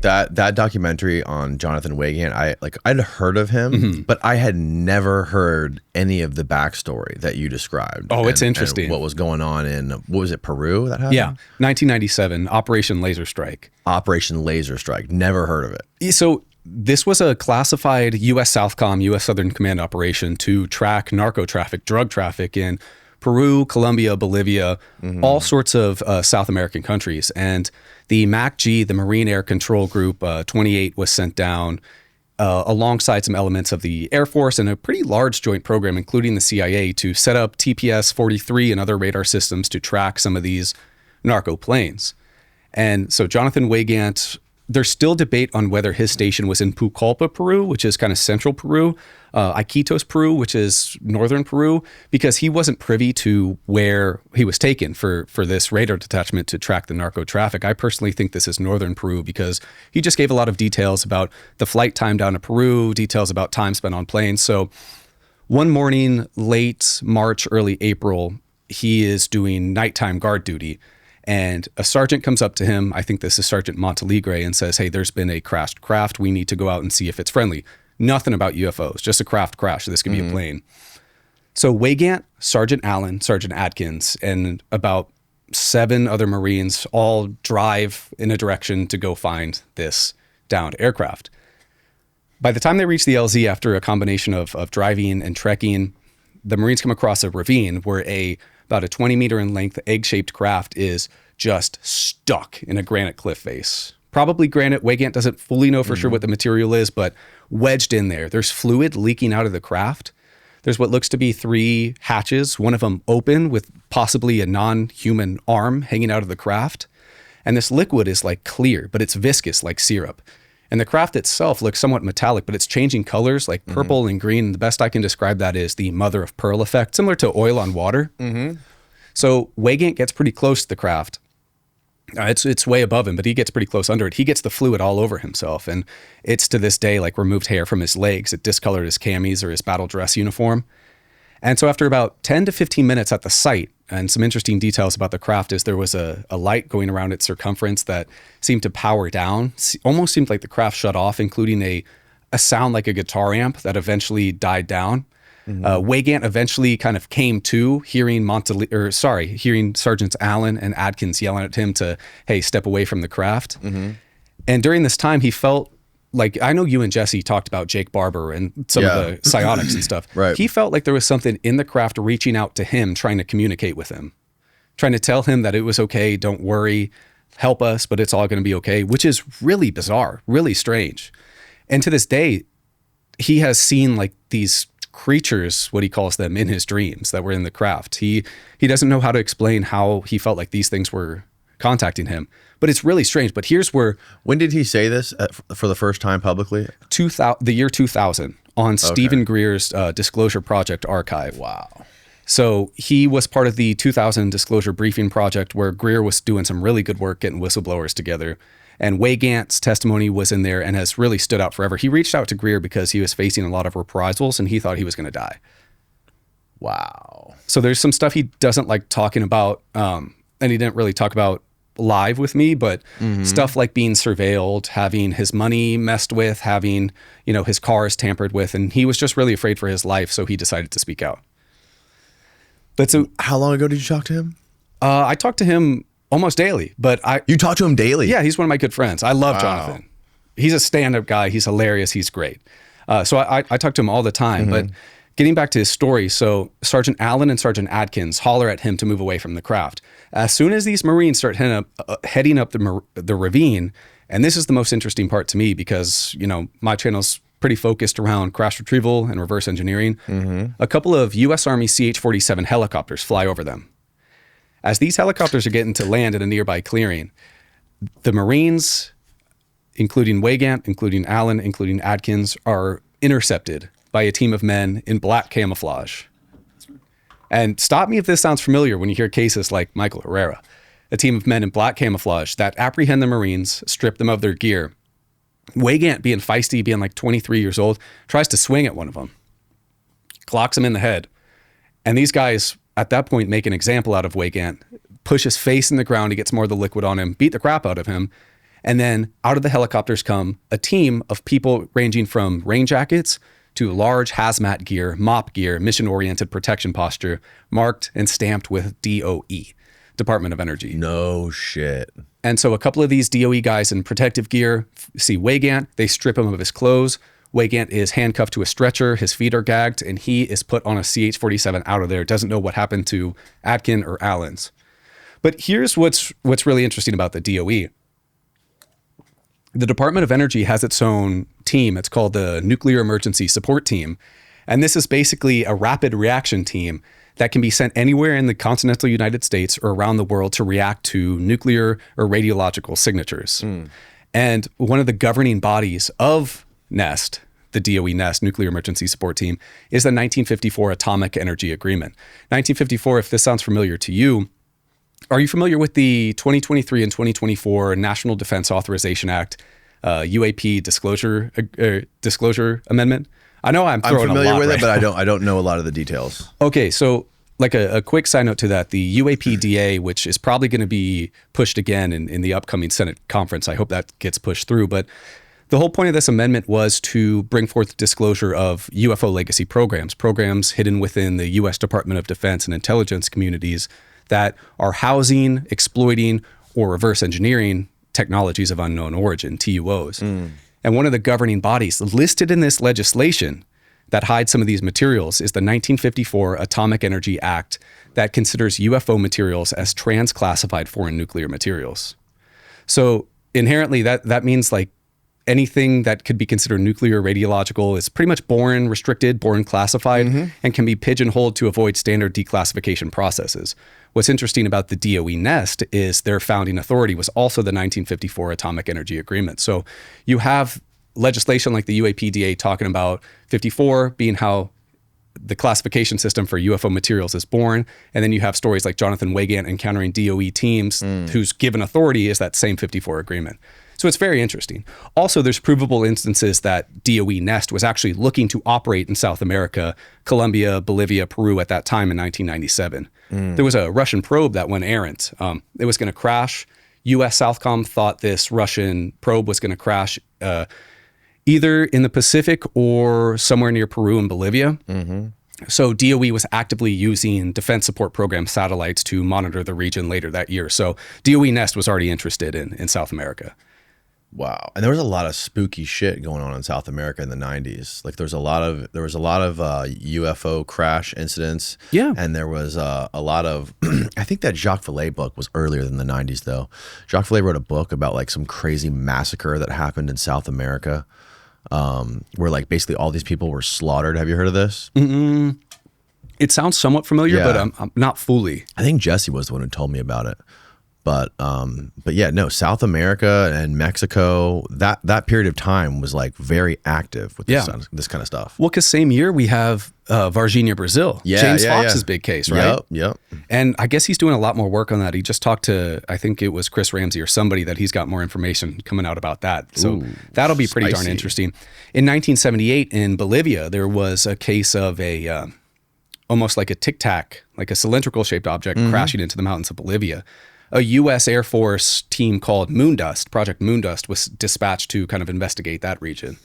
that documentary on Jonathan Weygandt, I'd heard of him, but I had never heard any of the backstory that you described. Oh, it's interesting. And what was going on in, what was it, Peru that happened? Yeah, 1997, Operation Laser Strike. Operation Laser Strike. Never heard of it. So this was a classified U.S. Southcom, U.S. Southern Command operation to track narco traffic, drug traffic in Peru, Colombia, Bolivia, all sorts of South American countries. And the MACG, the Marine Air Control Group 28, was sent down alongside some elements of the Air Force and a pretty large joint program, including the CIA, to set up TPS-43 and other radar systems to track some of these narco planes. And so Jonathan Weygandt, there's still debate on whether his station was in Pucallpa, Peru, which is kind of central Peru, Iquitos, Peru, which is northern Peru, because he wasn't privy to where he was taken for this radar detachment to track the narco traffic. I personally think this is northern Peru because he just gave a lot of details about the flight time down to Peru, details about time spent on planes. So one morning, late March, early April, he is doing nighttime guard duty. And a sergeant comes up to him, I think this is Sergeant Montalegre, and says, hey, there's been a crashed craft. We need to go out and see if it's friendly. Nothing about UFOs, just a craft crash. This could be a plane. So Weygandt, Sergeant Allen, Sergeant Atkins, and about 7 other Marines all drive in a direction to go find this downed aircraft. By the time they reach the LZ, after a combination of driving and trekking, the Marines come across a ravine where about a 20 meter in length egg-shaped craft is just stuck in a granite cliff face. Probably granite. Weygandt doesn't fully know for sure what the material is, but wedged in there. There's fluid leaking out of the craft. There's what looks to be 3 hatches, one of them open with possibly a non-human arm hanging out of the craft. And this liquid is like clear, but it's viscous like syrup. And the craft itself looks somewhat metallic, but it's changing colors like purple and green. The best I can describe that is the mother of pearl effect, similar to oil on water. So Weygandt gets pretty close to the craft. It's way above him, but he gets pretty close under it. He gets the fluid all over himself. And it's to this day like removed hair from his legs. It discolored his camis or his battle dress uniform. And so after about 10 to 15 minutes at the site, and some interesting details about the craft is there was a light going around its circumference that seemed to power down. Almost seemed like the craft shut off, including a sound like a guitar amp that eventually died down. Weygandt eventually kind of came to hearing Sergeants Allen and Atkins yelling at him to, hey, step away from the craft. And during this time, he felt like, I know you and Jesse talked about Jake Barber and some of the psionics and stuff. Right. He felt like there was something in the craft reaching out to him, trying to communicate with him, trying to tell him that it was okay, don't worry, help us, but it's all going to be okay, which is really bizarre, really strange. And to this day, he has seen like these creatures, what he calls them, in his dreams that were in the craft. He doesn't know how to explain how he felt like these things were contacting him, but it's really strange. But here's where... When did he say this for the first time publicly? The year 2000 on Stephen Greer's Disclosure Project archive. Wow. So he was part of the 2000 Disclosure Briefing Project, where Greer was doing some really good work getting whistleblowers together. And Weygandt's testimony was in there and has really stood out forever. He reached out to Greer because he was facing a lot of reprisals and he thought he was going to die. Wow. So there's some stuff he doesn't like talking about, and he didn't really talk about live with me, but stuff like being surveilled, having his money messed with, having, his cars tampered with, and he was just really afraid for his life, so he decided to speak out. But so, how long ago did you talk to him? I talked to him almost daily, but You talk to him daily? Yeah, he's one of my good friends. I love Jonathan. He's a stand-up guy. He's hilarious. He's great. So I talk to him all the time, but getting back to his story, so Sergeant Allen and Sergeant Atkins holler at him to move away from the craft. As soon as these Marines start heading up the ravine, and this is the most interesting part to me because, my channel's pretty focused around crash retrieval and reverse engineering, a couple of U.S. Army CH-47 helicopters fly over them. As these helicopters are getting to land in a nearby clearing, the Marines, including Weygandt, including Allen, including Atkins, are intercepted by a team of men in black camouflage. And stop me if this sounds familiar when you hear cases like Michael Herrera. A team of men in black camouflage that apprehend the Marines, strip them of their gear. Weygandt, being feisty, being like 23 years old, tries to swing at one of them, clocks him in the head. And these guys, at that point, make an example out of Weygandt, push his face in the ground, he gets more of the liquid on him, beat the crap out of him, And then out of the helicopters come a team of people ranging from rain jackets to large hazmat gear, mop gear, mission-oriented protection posture, marked and stamped with DOE, Department of Energy. No shit. And so a couple of these DOE guys in protective gear see Weygandt. They strip him of his clothes. Weygandt is handcuffed to a stretcher. His feet are gagged, and he is put on a CH-47 out of there. Doesn't know what happened to Atkin or Allens. But here's what's really interesting about the DOE. The Department of Energy has its own team. It's called the Nuclear Emergency Support Team. And this is basically a rapid reaction team that can be sent anywhere in the continental United States or around the world to react to nuclear or radiological signatures. And one of the governing bodies of NEST, the DOE NEST, Nuclear Emergency Support Team, is the 1954 Atomic Energy Agreement. 1954, if this sounds familiar to you, are you familiar with the 2023 and 2024 National Defense Authorization Act, UAP disclosure amendment? I know I'm familiar with it, but I don't know a lot of the details. Okay, so like a quick side note to that, the UAPDA, which is probably going to be pushed again in the upcoming Senate conference, I hope that gets pushed through. But the whole point of this amendment was to bring forth disclosure of UFO legacy programs hidden within the U.S. Department of Defense and intelligence communities that are housing, exploiting, or reverse engineering technologies of unknown origin, TUOs. And one of the governing bodies listed in this legislation that hides some of these materials is the 1954 Atomic Energy Act that considers UFO materials as trans-classified foreign nuclear materials. So inherently that means like anything that could be considered nuclear or radiological is pretty much born restricted, born classified, and can be pigeonholed to avoid standard declassification processes. What's interesting about the DOE NEST is their founding authority was also the 1954 Atomic Energy Agreement. So you have legislation like the UAPDA talking about 54 being how the classification system for UFO materials is born. And then you have stories like Jonathan Weygandt encountering DOE teams whose given authority is that same 54 agreement. So it's very interesting. Also, there's provable instances that DOE NEST was actually looking to operate in South America, Colombia, Bolivia, Peru at that time in 1997. There was a Russian probe that went errant. It was going to crash. U.S. Southcom thought this Russian probe was going to crash either in the Pacific or somewhere near Peru and Bolivia. So DOE was actively using Defense Support Program satellites to monitor the region later that year. So DOE NEST was already interested in South America. Wow. And there was a lot of spooky shit going on in South America in the 90s. Like there was a lot of UFO crash incidents. Yeah. And there was a lot of I think that Jacques Vallée book was earlier than the 90s though. Jacques Vallée wrote a book about like some crazy massacre that happened in South America. Where like basically all these people were slaughtered. Have you heard of this? It sounds somewhat familiar, but I'm not fully. I think Jesse was the one who told me about it. But yeah, no, South America and Mexico, that period of time was like very active with this kind of stuff. Well, because same year we have Varginha, Brazil. James Fox's big case, right? Yep. And I guess he's doing a lot more work on that. He just talked to, I think it was Chris Ramsey or somebody, that he's got more information coming out about that. So that'll be pretty darn interesting. In 1978 in Bolivia, there was a case of a almost like a tic tac, like a cylindrical shaped object crashing into the mountains of Bolivia. A U.S. Air Force team called Moondust, Project Moondust, was dispatched to kind of investigate that region.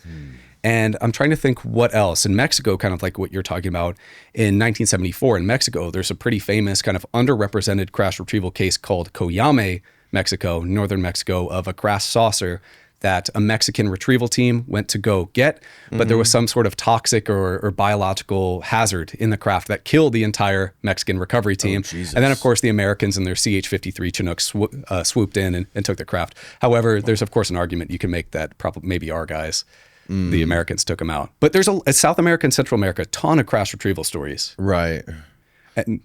And I'm trying to think what else. In Mexico, kind of like what you're talking about, in 1974 in Mexico, there's a pretty famous kind of underrepresented crash retrieval case called Coyame, Mexico, northern Mexico, of a crash saucer that a Mexican retrieval team went to go get, but there was some sort of toxic or biological hazard in the craft that killed the entire Mexican recovery team. And then, of course, the Americans and their CH-53 Chinooks swooped in and took the craft. However, there's, of course, an argument you can make that probably maybe our guys, the Americans, took them out. But there's a South America and Central America, a ton of crash retrieval stories. Right. And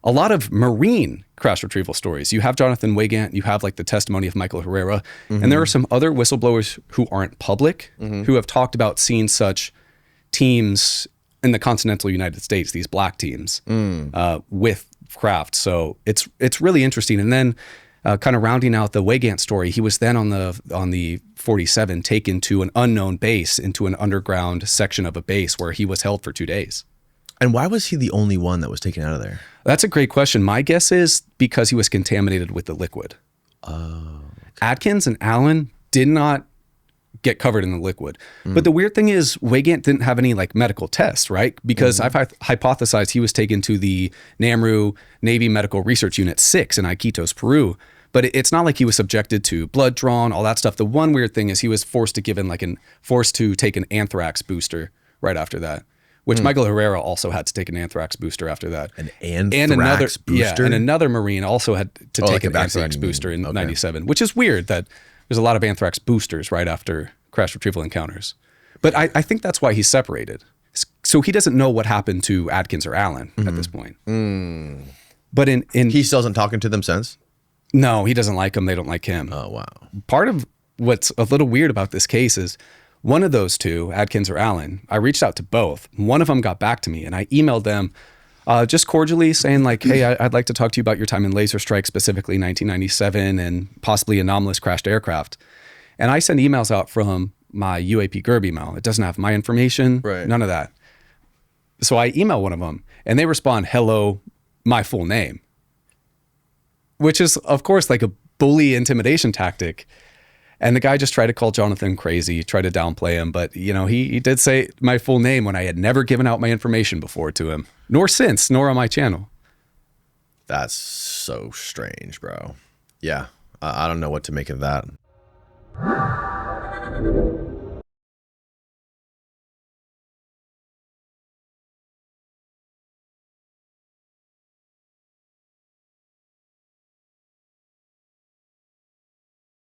a lot of marine crash retrieval stories. You have Jonathan Weygandt, you have like the testimony of Michael Herrera, and there are some other whistleblowers who aren't public who have talked about seeing such teams in the continental United States, these black teams with craft. So it's really interesting. And then kind of rounding out the Weygandt story, he was then on the 47 taken to an unknown base, into an underground section of a base where he was held for 2 days. And why was he the only one that was taken out of there? That's a great question. My guess is because he was contaminated with the liquid. Oh. Atkins and Allen did not get covered in the liquid. But the weird thing is Weygand didn't have any like medical tests, right? Because I've hypothesized he was taken to the NAMRU Navy Medical Research Unit 6 in Iquitos, Peru. But it's not like he was subjected to blood drawn, all that stuff. The one weird thing is he was forced to take an anthrax booster right after that, which Michael Herrera also had to take an anthrax booster after that. An anthrax booster? Yeah, and another Marine also had to take like an anthrax booster in 97, which is weird that there's a lot of anthrax boosters right after crash retrieval encounters. But I think that's why he's separated. So he doesn't know what happened to Adkins or Allen at this point. But he still hasn't talking to them since? No, he doesn't like them. They don't like him. Oh, wow. Part of what's a little weird about this case is one of those two, Adkins or Allen, I reached out to both. One of them got back to me and I emailed them just cordially saying like, hey, I'd like to talk to you about your time in Laser Strike, specifically 1997 and possibly anomalous crashed aircraft. And I send emails out from my UAP Gerb email. It doesn't have my information, none of that. So I email one of them and they respond, hello, my full name. Which is, of course, like a bully intimidation tactic. And the guy just tried to call Jonathan crazy, tried to downplay him. But, you know, he did say my full name when I had never given out my information before to him, nor since, nor on my channel. That's so strange, bro. Yeah, I don't know what to make of that.